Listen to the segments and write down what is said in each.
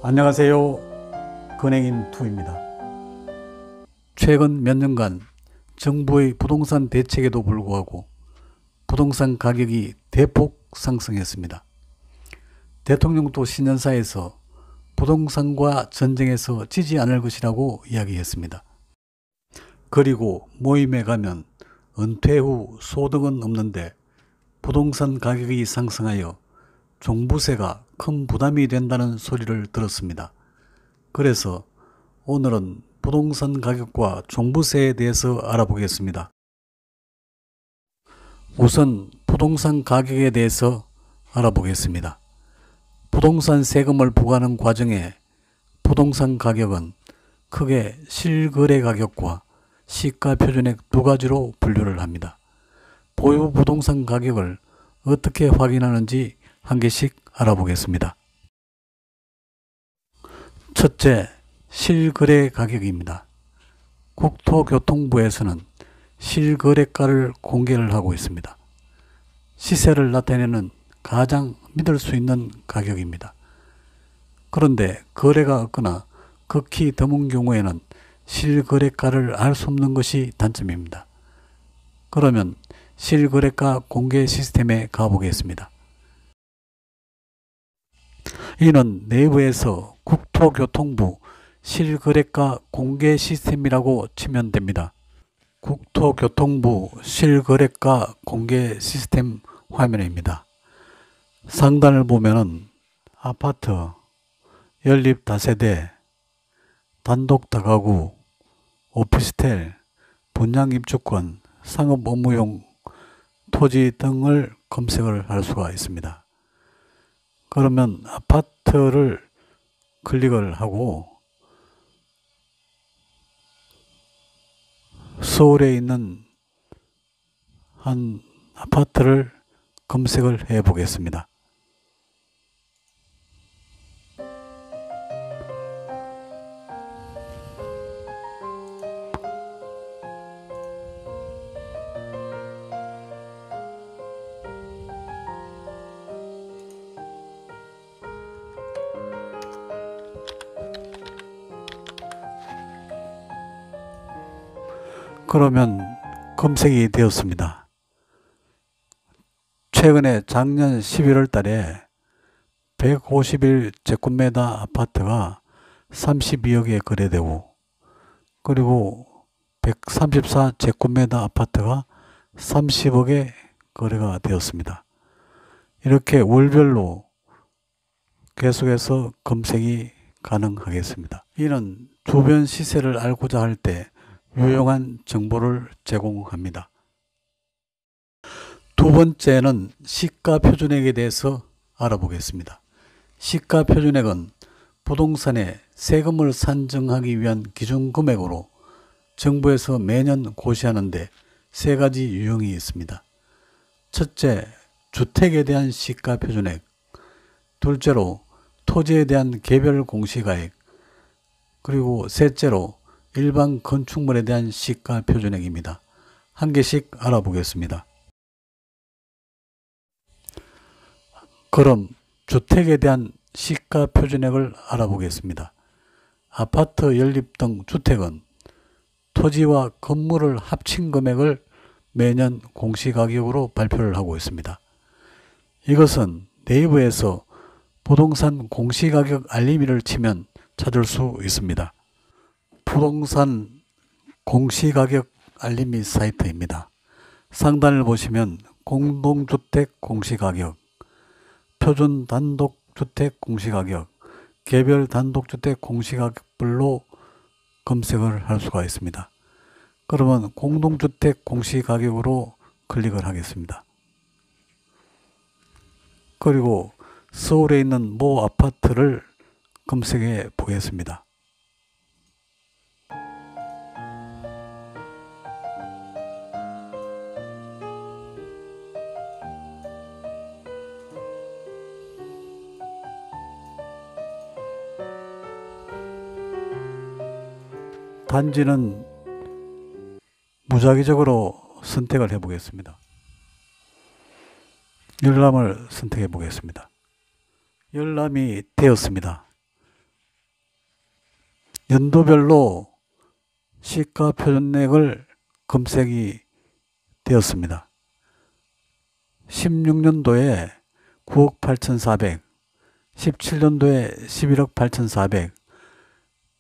안녕하세요. 근행인2입니다. 최근 몇 년간 정부의 부동산 대책에도 불구하고 부동산 가격이 대폭 상승했습니다. 대통령도 신년사에서 부동산과 전쟁에서 지지 않을 것이라고 이야기했습니다. 그리고 모임에 가면 은퇴 후 소득은 없는데 부동산 가격이 상승하여 종부세가 큰 부담이 된다는 소리를 들었습니다. 그래서 오늘은 부동산 가격과 종부세에 대해서 알아보겠습니다. 우선 부동산 가격에 대해서 알아보겠습니다. 부동산 세금을 부과하는 과정에 부동산 가격은 크게 실거래 가격과 시가 표준액 두 가지로 분류를 합니다. 보유 부동산 가격을 어떻게 확인하는지 한 개씩 알아보겠습니다. 첫째, 실거래 가격입니다. 국토교통부에서는 실거래가를 공개를 하고 있습니다. 시세를 나타내는 가장 믿을 수 있는 가격입니다. 그런데 거래가 없거나 극히 드문 경우에는 실거래가를 알 수 없는 것이 단점입니다. 그러면 실거래가 공개 시스템에 가보겠습니다. 이는 내부에서 국토교통부 실거래가 공개 시스템이라고 치면 됩니다. 국토교통부 실거래가 공개 시스템 화면입니다. 상단을 보면은 아파트, 연립 다세대, 단독 다가구, 오피스텔, 분양 입주권, 상업 업무용 토지 등을 검색을 할 수가 있습니다. 그러면 아파트를 클릭을 하고 서울에 있는 한 아파트를 검색을 해 보겠습니다. 그러면 검색이 되었습니다. 최근에 작년 11월 달에 151제곱미터 아파트가 32억에 거래되고, 그리고 134제곱미터 아파트가 30억에 거래가 되었습니다. 이렇게 월별로 계속해서 검색이 가능하겠습니다. 이는 주변 시세를 알고자 할 때 유용한 정보를 제공합니다. 두 번째는 시가 표준액에 대해서 알아보겠습니다. 시가 표준액은 부동산의 세금을 산정하기 위한 기준 금액으로 정부에서 매년 고시하는데 세 가지 유형이 있습니다. 첫째, 주택에 대한 시가 표준액. 둘째로 토지에 대한 개별 공시가액. 그리고 셋째로 일반 건축물에 대한 시가 표준액입니다. 한 개씩 알아보겠습니다. 그럼 주택에 대한 시가 표준액을 알아보겠습니다. 아파트, 연립 등 주택은 토지와 건물을 합친 금액을 매년 공시가격으로 발표를 하고 있습니다. 이것은 네이버에서 부동산 공시가격 알림이를 치면 찾을 수 있습니다. 부동산 공시가격 알림이 사이트입니다. 상단을 보시면 공동주택 공시가격, 표준 단독주택 공시가격, 개별 단독주택 공시가격별로 검색을 할 수가 있습니다. 그러면 공동주택 공시가격으로 클릭을 하겠습니다. 그리고 서울에 있는 모 아파트를 검색해 보겠습니다. 단지는 무작위적으로 선택을 해 보겠습니다. 열람을 선택해 보겠습니다. 열람이 되었습니다. 연도별로 시가 표준액을 검색이 되었습니다. 16년도에 9억 8,400, 17년도에 11억 8,400,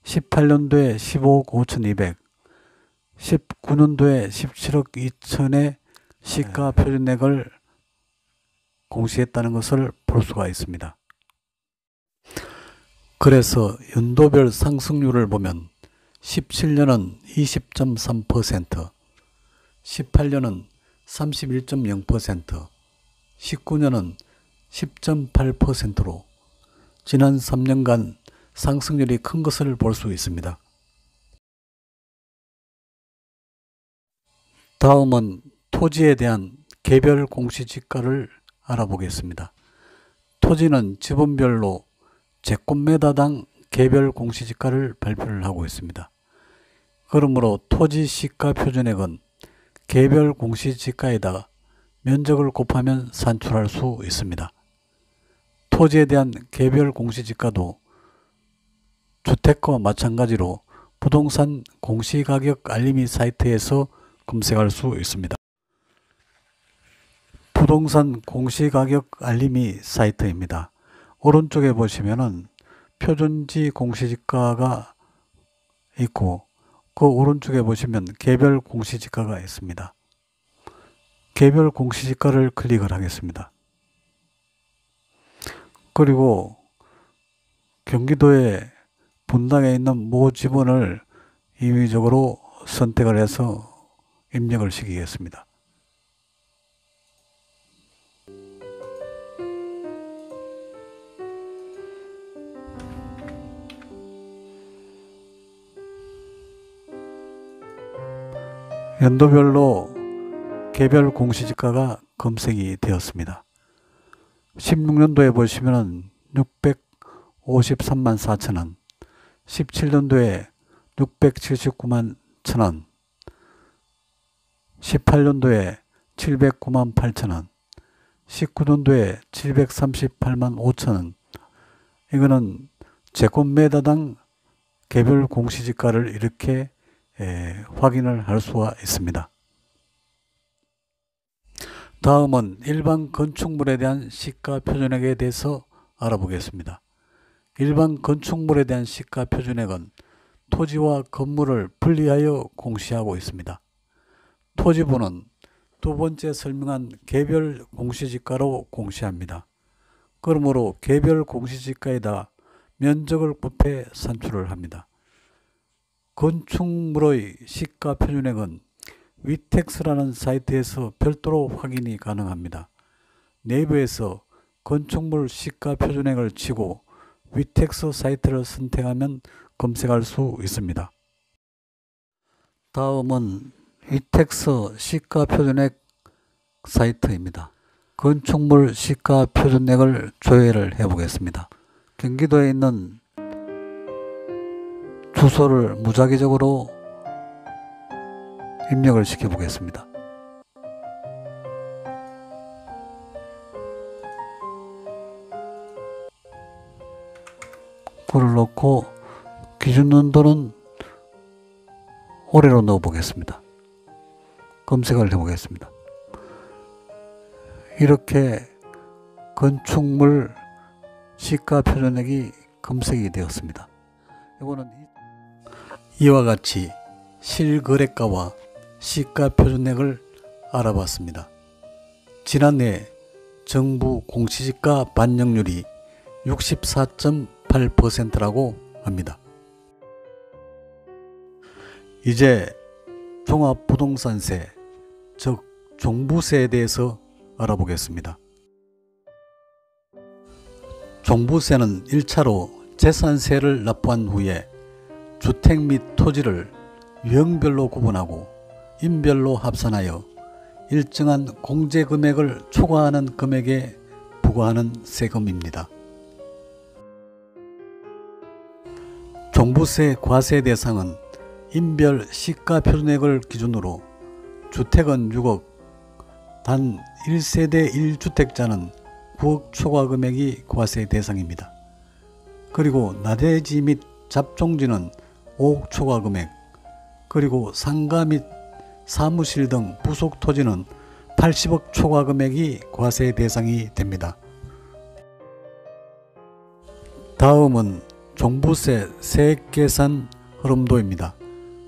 18년도에 15억 5,200, 19년도에 17억 2천의 시가 표준액을 공시했다는 것을 볼 수가 있습니다. 그래서 연도별 상승률을 보면 17년은 20.3%, 18년은 31.0%, 19년은 10.8%로 지난 3년간 상승률이 큰 것을 볼 수 있습니다. 다음은 토지에 대한 개별 공시지가를 알아보겠습니다. 토지는 지분별로 제곱미터당 개별 공시지가를 발표를 하고 있습니다. 그러므로 토지 시가 표준액은 개별 공시지가에다가 면적을 곱하면 산출할 수 있습니다. 토지에 대한 개별 공시지가도 주택과 마찬가지로 부동산 공시가격 알림이 사이트에서 검색할 수 있습니다. 부동산 공시가격 알림이 사이트입니다. 오른쪽에 보시면은 표준지 공시지가가 있고 그 오른쪽에 보시면 개별 공시지가가 있습니다. 개별 공시지가를 클릭을 하겠습니다. 그리고 경기도의 분당에 있는 모 지분을 임의적으로 선택을 해서 입력을 시키겠습니다. 연도별로 개별 공시지가가 검색이 되었습니다. 16년도에 보시면 653만 4천원, 17년도에 679만 1천원, 18년도에 709만 8천원, 19년도에 738만 5천원. 이거는 제곱미터당 개별 공시지가를 이렇게 확인을 할 수가 있습니다. 다음은 일반 건축물에 대한 시가 표준액에 대해서 알아보겠습니다. 일반 건축물에 대한 시가 표준액은 토지와 건물을 분리하여 공시하고 있습니다. 토지부는 두 번째 설명한 개별 공시지가로 공시합니다. 그러므로 개별 공시지가에다 면적을 곱해 산출을 합니다. 건축물의 시가 표준액은 위텍스라는 사이트에서 별도로 확인이 가능합니다. 네이버에서 건축물 시가 표준액을 치고 위텍스 사이트를 선택하면 검색할 수 있습니다. 다음은 위텍스 시가 표준액 사이트입니다. 건축물 시가 표준액을 조회를 해 보겠습니다. 경기도에 있는 주소를 무작위적으로 입력을 시켜 보겠습니다. 글을 넣고 기준 연도는 올해로 넣어 보겠습니다. 검색을 해 보겠습니다. 이렇게 건축물 시가 표준액이 검색이 되었습니다. 이거는 이와 같이 실거래가와 시가 표준액을 알아봤습니다. 지난해 정부 공시지가 반영률이 64.8%라고 합니다. 이제 종합부동산세, 즉 종부세에 대해서 알아보겠습니다. 종부세는 1차로 재산세를 납부한 후에 주택 및 토지를 유형별로 구분하고 인별로 합산하여 일정한 공제금액을 초과하는 금액에 부과하는 세금입니다. 종부세 과세 대상은 인별 시가 표준액을 기준으로 주택은 6억, 단 1세대 1주택자는 9억 초과 금액이 과세 대상입니다. 그리고 나대지 및 잡종지는 5억 초과 금액, 그리고 상가 및 사무실 등 부속 토지는 80억 초과 금액이 과세 대상이 됩니다. 다음은 종부세 세액 계산 흐름도입니다.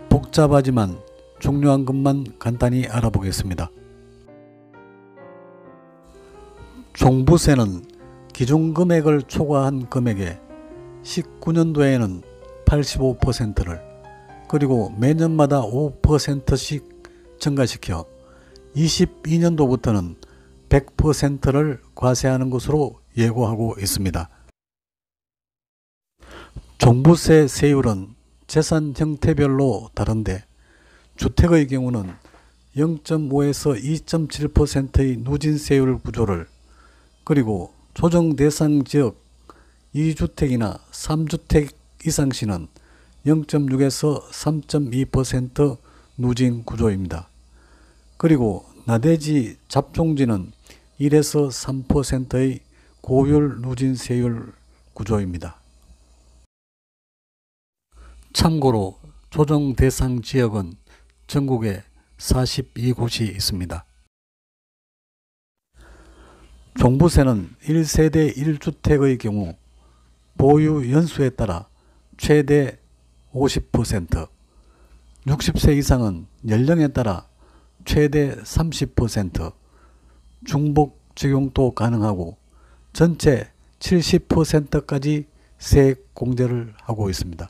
복잡하지만 중요한 것만 간단히 알아보겠습니다. 종부세는 기준금액을 초과한 금액에 19년도에는 85%를 그리고 매년마다 5%씩 증가시켜 22년도부터는 100%를 과세하는 것으로 예고하고 있습니다. 종부세 세율은 재산 형태별로 다른데 주택의 경우는 0.5에서 2.7%의 누진세율 구조를, 그리고 조정 대상 지역 2주택이나 3주택 이상 시는 0.6에서 3.2% 누진 구조입니다. 그리고 나대지 잡종지는 1에서 3%의 고율 누진세율 구조입니다. 참고로 조정 대상 지역은 전국에 42곳이 있습니다. 종부세는 1세대 1주택의 경우 보유 연수에 따라 최대 50%, 60세 이상은 연령에 따라 최대 30%, 중복 적용도 가능하고 전체 70%까지 세액 공제를 하고 있습니다.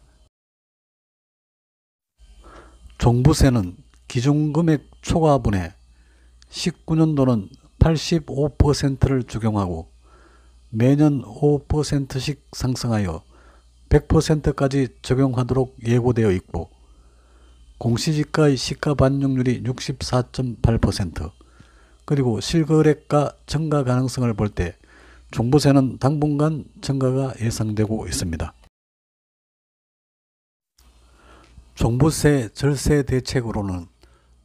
종부세는 기준금액 초과분에 19년도는 85%를 적용하고 매년 5%씩 상승하여 100%까지 적용하도록 예고되어 있고, 공시지가의 시가 반영률이 64.8%, 그리고 실거래가 증가 가능성을 볼 때 종부세는 당분간 증가가 예상되고 있습니다. 종부세 절세 대책으로는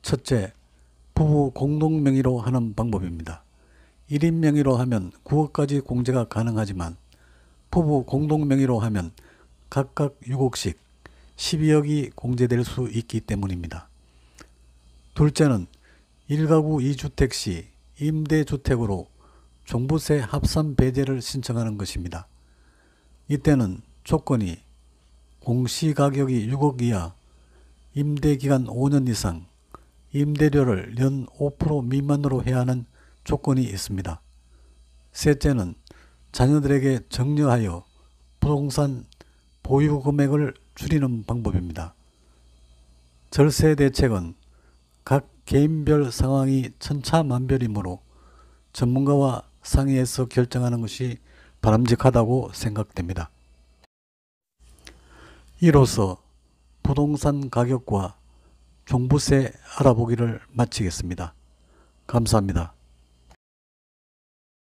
첫째, 부부 공동 명의로 하는 방법입니다. 1인 명의로 하면 9억까지 공제가 가능하지만 부부 공동 명의로 하면 각각 6억씩 12억이 공제될 수 있기 때문입니다. 둘째는 1가구 2주택 시 임대주택으로 종부세 합산 배제를 신청하는 것입니다. 이때는 조건이 공시가격이 6억 이하, 임대기간 5년 이상, 임대료를 연 5% 미만으로 해야 하는 조건이 있습니다. 셋째는 자녀들에게 정려하여 부동산 보유 금액을 줄이는 방법입니다. 절세 대책은 각 개인별 상황이 천차만별이므로 전문가와 상의해서 결정하는 것이 바람직하다고 생각됩니다. 이로써 부동산 가격과 종부세 알아보기를 마치겠습니다. 감사합니다.